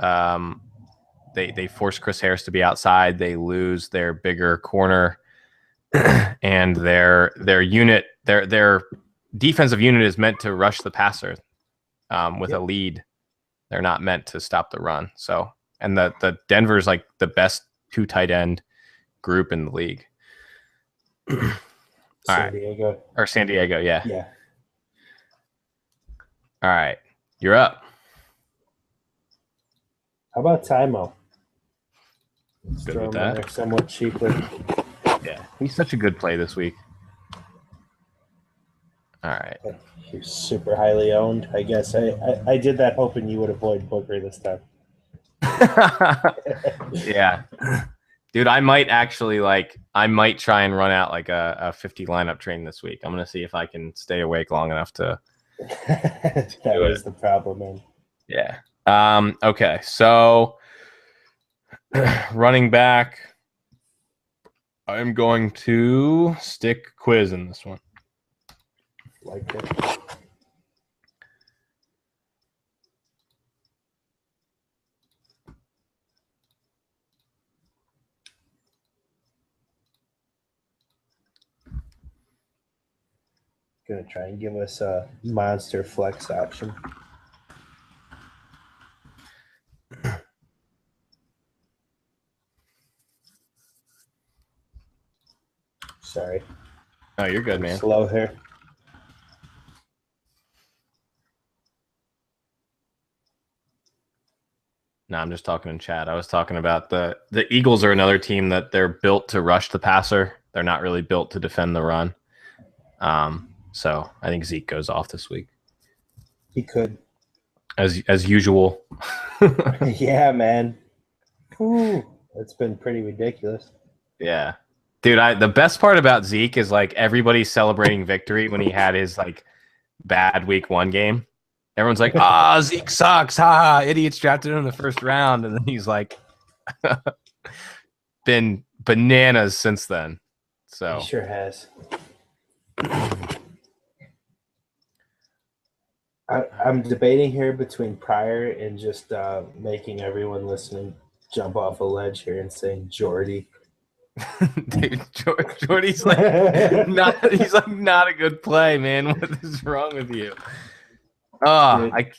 they force Chris Harris to be outside. They lose their bigger corner, and their unit, their defensive unit is meant to rush the passer with a lead. They're not meant to stop the run. So, and the Denver's like the best 2 tight end group in the league. San Diego, yeah. Yeah. All right, you're up. How about Tymo? Let's Good throw with him in that. there somewhat cheaply. Yeah, he's such a good play this week. All right. He's super highly owned. I guess I did that hoping you would avoid Booker this time. Yeah. Dude, I might actually I might try and run out like a 50 lineup train this week. I'm gonna see if I can stay awake long enough to That is the problem, man. Yeah. Okay, so running back, I'm going to stick quiz in this one. Like it. Gonna try and give us a monster flex option. Sorry. Oh, you're good, man. Slow here. No, I'm just talking in chat. I was talking about the Eagles are another team that they're built to rush the passer. They're not really built to defend the run. So I think Zeke goes off this week. He could. As usual. Yeah, man. Ooh, it's been pretty ridiculous. Yeah. Dude, the best part about Zeke is like everybody's celebrating victory when he had his like bad week 1 game. Everyone's like, Zeke sucks. Ha, idiots drafted him in the first round. And then he's like been bananas since then. So He sure has. I'm debating here between Pryor and just making everyone listening jump off a ledge here and saying Jordy. Dude, Jordy's like not a good play, man. What is wrong with you? I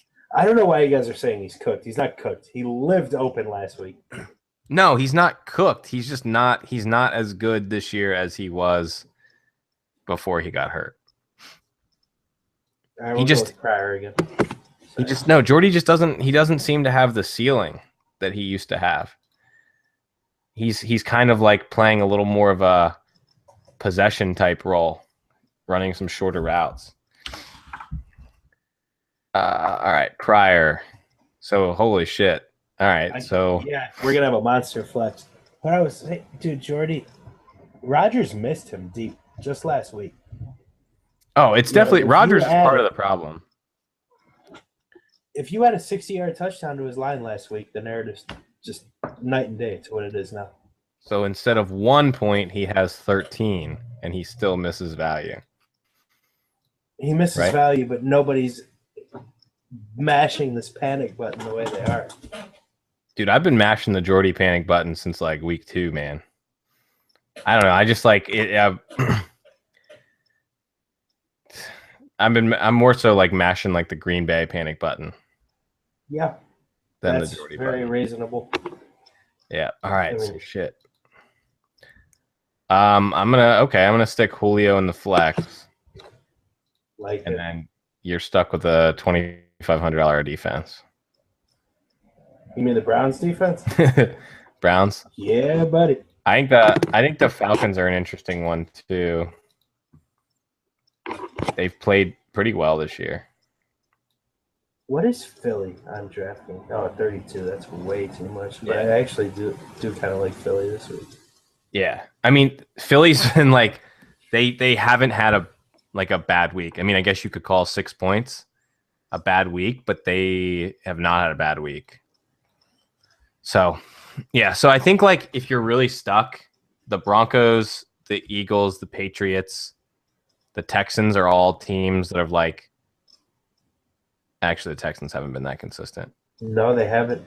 don't know why you guys are saying he's cooked. He's not cooked. He lived open last week. No, he's not cooked. He's just not. He's not as good this year as he was before he got hurt. He just Pryor again. Jordy just doesn't. He doesn't seem to have the ceiling that he used to have. He's kind of like playing a little more of a possession type role, running some shorter routes. All right, Pryor. So holy shit. All right, we're gonna have a monster flex. But I was saying, dude, Jordy, Rodgers missed him deep just last week. Oh, it's definitely Rodgers is part of the problem. If you had a 60-yard touchdown to his line last week, the narrative's just night and day to what it is now. So instead of 1 point, he has 13, and he still misses value. He misses value, but nobody's mashing this panic button the way they are. Dude, I've been mashing the Jordy panic button since like week 2, man. I don't know. I just like it. I'm more so like mashing like the Green Bay panic button. Yeah. Than that's the Jordy very button. Reasonable. Yeah. All right. So shit. I'm gonna stick Julio in the flex. Then you're stuck with a $2,500 defense. You mean the Browns defense? Browns? Yeah, buddy. I think the Falcons are an interesting one too. They've played pretty well this year. What is Philly on DraftKings? Oh, 32. That's way too much. But I actually do kind of like Philly this week. Yeah. I mean, Philly's been like they haven't had a bad week. I mean, I guess you could call 6 points a bad week, but they have not had a bad week. So, yeah. So I think like if you're really stuck, the Broncos, the Eagles, the Patriots, the Texans are all teams that have like. Actually, the Texans haven't been that consistent. No, they haven't.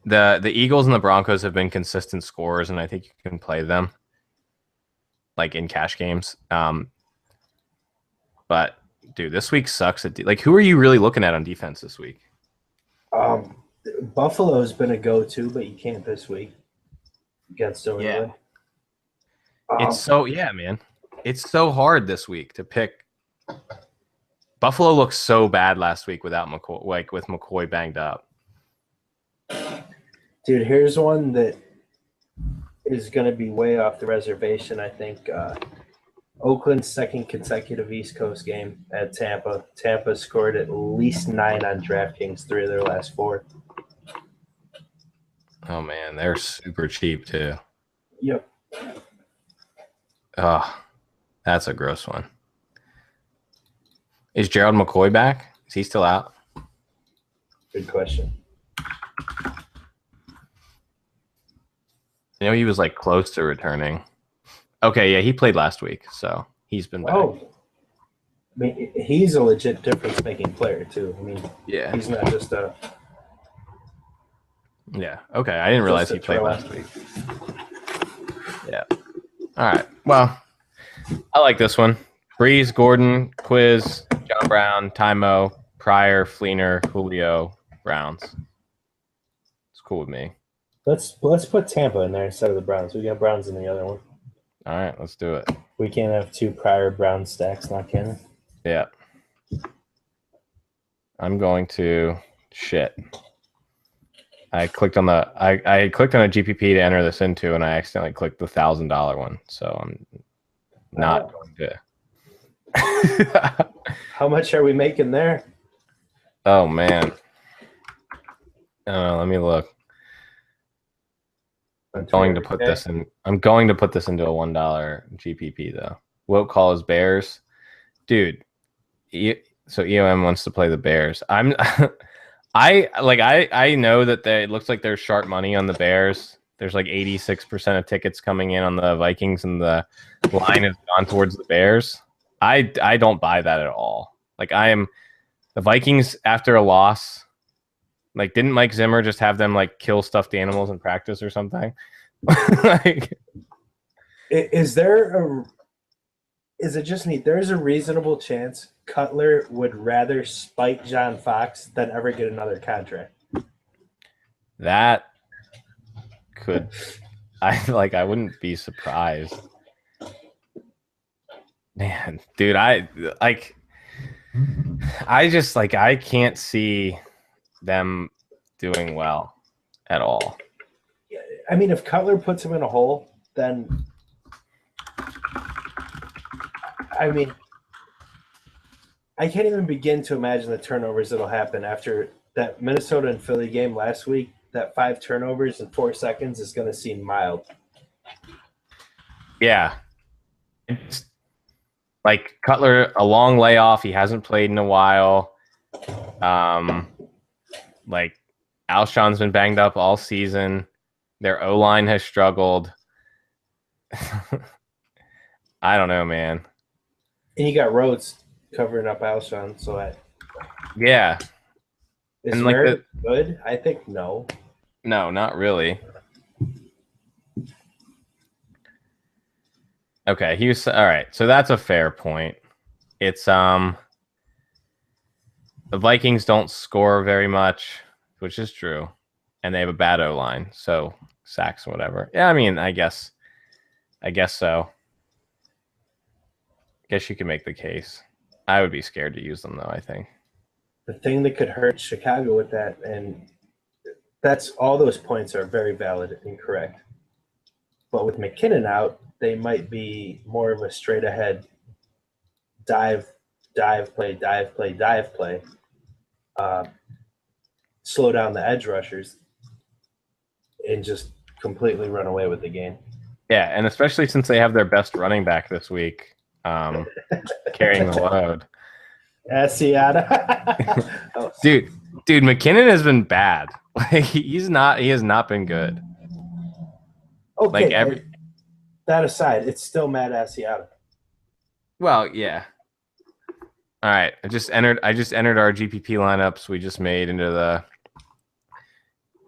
The Eagles and the Broncos have been consistent scorers, and I think you can play them like in cash games. But dude, this week sucks. Like, who are you really looking at on defense this week? Buffalo's been a go-to, but you can't this week against Illinois. Yeah. Man. It's so hard this week to pick. Buffalo looked so bad last week without McCoy, like with McCoy banged up. Dude, here's one that is going to be way off the reservation, I think. Oakland's second consecutive East Coast game at Tampa. Tampa scored at least 9 on DraftKings, 3 of their last 4. Oh, man, they're super cheap, too. Yep. Oh, that's a gross one. Is Gerald McCoy back? Is he still out? Good question. I know he was like close to returning. Okay, yeah, he played last week, so he's been back. Oh, I mean, he's a legit difference-making player too. I mean, Yeah, he's not just a. Yeah. Okay, I didn't realize he played throw. last week. Yeah. All right. Well, I like this one. Breeze, Gordon, Quiz, John Brown, Tymo, Pryor, Fleener, Julio, Browns. It's cool with me. Let's put Tampa in there instead of the Browns. We got Browns in the other one. All right, let's do it. We can't have two prior Brown stacks, not can we? Yeah. I'm going to shit. I clicked on the I clicked on a GPP to enter this into, and I accidentally clicked the $1,000 one. So I'm not going to. How much are we making there? Oh man. Let me look. I'm going to put this in. I'm going to put this into a $1 GPP though. Will call his Bears, dude. So EOM wants to play the Bears. I know that it looks like there's sharp money on the Bears. There's like 86% of tickets coming in on the Vikings, and the line has gone towards the Bears. I don't buy that at all. Like the Vikings after a loss. Like, didn't Mike Zimmer just have them like kill stuffed animals in practice or something? Like, there's a reasonable chance Cutler would rather spite John Fox than ever get another contract. That could, I wouldn't be surprised. Man, dude, I can't see them doing well at all. I mean, if Cutler puts him in a hole, then I mean, I can't even begin to imagine the turnovers that'll happen after that Minnesota and Philly game last week. That 5 turnovers in 4 seconds is going to seem mild. Yeah. It's like Cutler, a long layoff. He hasn't played in a while. Like Alshon's been banged up all season. Their O-line has struggled. I don't know, man. And you got Rhodes covering up Alshon, so yeah. Is Merritt good? I think no. No, not really. Okay, all right. So that's a fair point. It's the Vikings don't score very much, which is true, and they have a bad O-line, so sacks and whatever. Yeah, I mean, I guess so. Guess you can make the case. I would be scared to use them though, I think. The thing that could hurt Chicago with that, and that's all those points are very valid and correct. But with McKinnon out, they might be more of a straight ahead dive play. Slow down the edge rushers and just completely run away with the game. Yeah, and especially since they have their best running back this week, carrying the load. Asiata. Dude, McKinnon has been bad. Like he has not been good. Okay, like that aside, it's still Matt Asiata. Well, yeah. All right, I just entered our GPP lineups we just made into the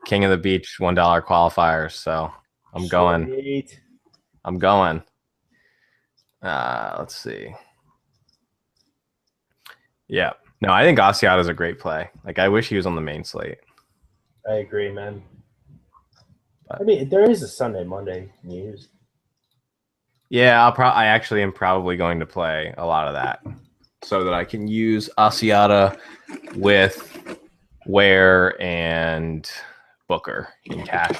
King of the Beach $1 qualifiers. So I'm going. Sweet. I'm going. Let's see. Yeah. No, I think Asiata is a great play. Like, I wish he was on the main slate. I agree, man. I mean, there is a Sunday, Monday news. Yeah, I actually am probably going to play a lot of that so that I can use Asiata with Ware and Booker in cash.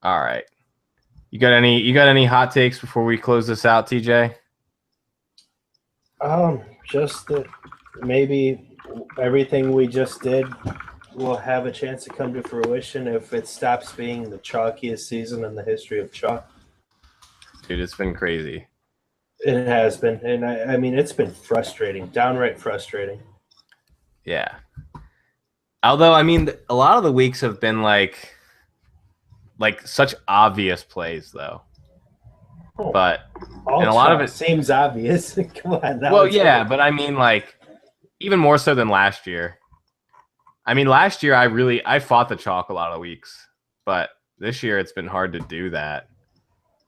All right. You got any hot takes before we close this out, TJ? Just that maybe everything we just did will have a chance to come to fruition if it stops being the chalkiest season in the history of chalk. Dude, it's been crazy. It has been, and I mean, it's been frustrating, downright frustrating. Yeah. Although, I mean, a lot of the weeks have been like such obvious plays, though. Oh, but and a lot of it seems obvious. Come on. Well, yeah, but I mean, like, even more so than last year. I mean, last year I fought the chalk a lot of weeks, but this year it's been hard to do that.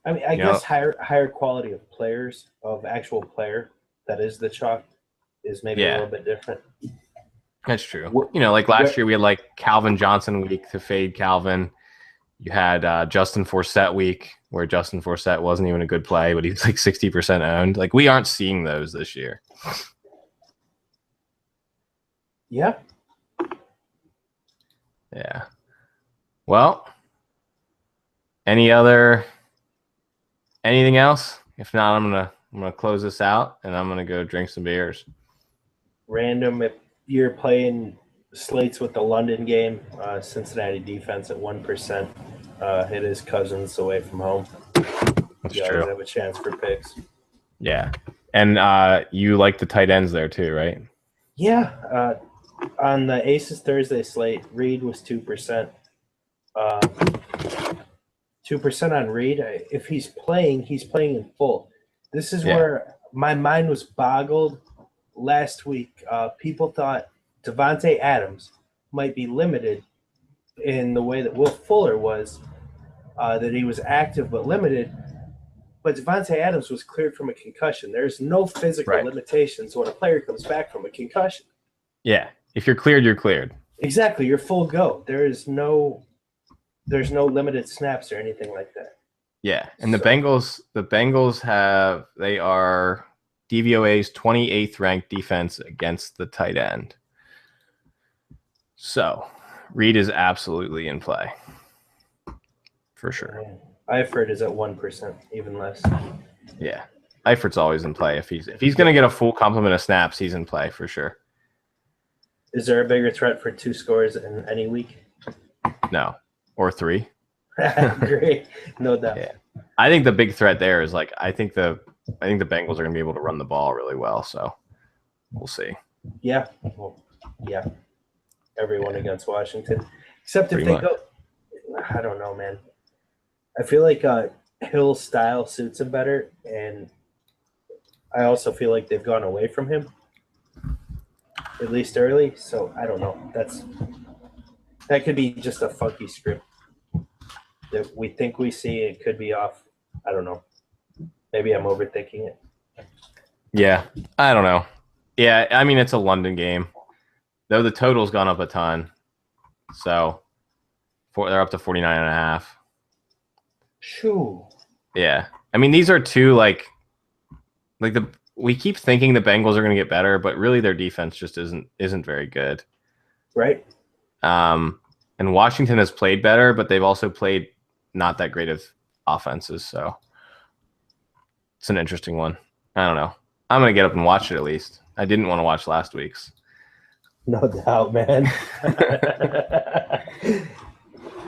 I mean, I guess higher quality of players, of actual player that is the chalk, is maybe a little bit different. That's true. You know, like last year we had like Calvin Johnson week to fade Calvin. You had Justin Forsett week where Justin Forsett wasn't even a good play, but he's like 60% owned. Like, we aren't seeing those this year. Yeah. Yeah. Well, anything else? If not, I'm gonna close this out and I'm gonna go drink some beers. Random, if you're playing slates with the London game, Cincinnati defense at 1%. It is Cousins away from home. That's you true. Always have a chance for picks. Yeah, and you like the tight ends there too, right? Yeah. On the Aces Thursday slate, Reed was 2%. 2% on Reed. If he's playing in full. This is where my mind was boggled last week. People thought Devontae Adams might be limited in the way that Will Fuller was, that he was active but limited. But Devontae Adams was cleared from a concussion. There's no physical limitations when a player comes back from a concussion. Yeah. If you're cleared, you're cleared. Exactly. You're full go. There's no limited snaps or anything like that. Yeah. And the Bengals they are DVOA's 28th ranked defense against the tight end. So Reed is absolutely in play. For sure. Eifert is at 1%, even less. Yeah. Eifert's always in play. If he's going to get a full complement of snaps, he's in play for sure. Is there a bigger threat for 2 scores in any week? No. Or 3. Great. No doubt. Yeah. I think the big threat there is I think the Bengals are going to be able to run the ball really well, so we'll see. Yeah. Well, yeah. Everyone against Washington. Except if they go, I don't know, man. I feel like Hill's style suits him better, and I also feel like they've gone away from him, at least early. So I don't know. That could be just a funky script that we think we see. It could be off. I don't know. Maybe I'm overthinking it. Yeah, I don't know. Yeah, I mean, it's a London game, though the total's gone up a ton. So they're up to 49.5. Shoo. Yeah. I mean, these are two we keep thinking the Bengals are going to get better, but really their defense just isn't very good. Right. And Washington has played better, but they've also played not that great of offenses, so it's an interesting one. I don't know. I'm going to get up and watch it at least. I didn't want to watch last week's. No doubt, man.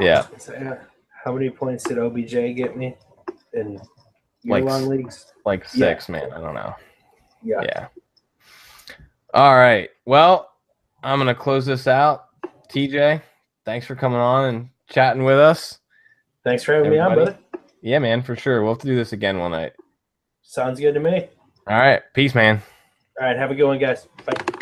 Yeah. So, how many points did OBJ get me in year-long leagues? Like 6, man. I don't know. Yeah. All right. Well, I'm going to close this out. TJ, thanks for coming on and chatting with us. Thanks for having me on, brother. Yeah, man, for sure. We'll have to do this again one night. Sounds good to me. All right. Peace, man. All right. Have a good one, guys. Bye.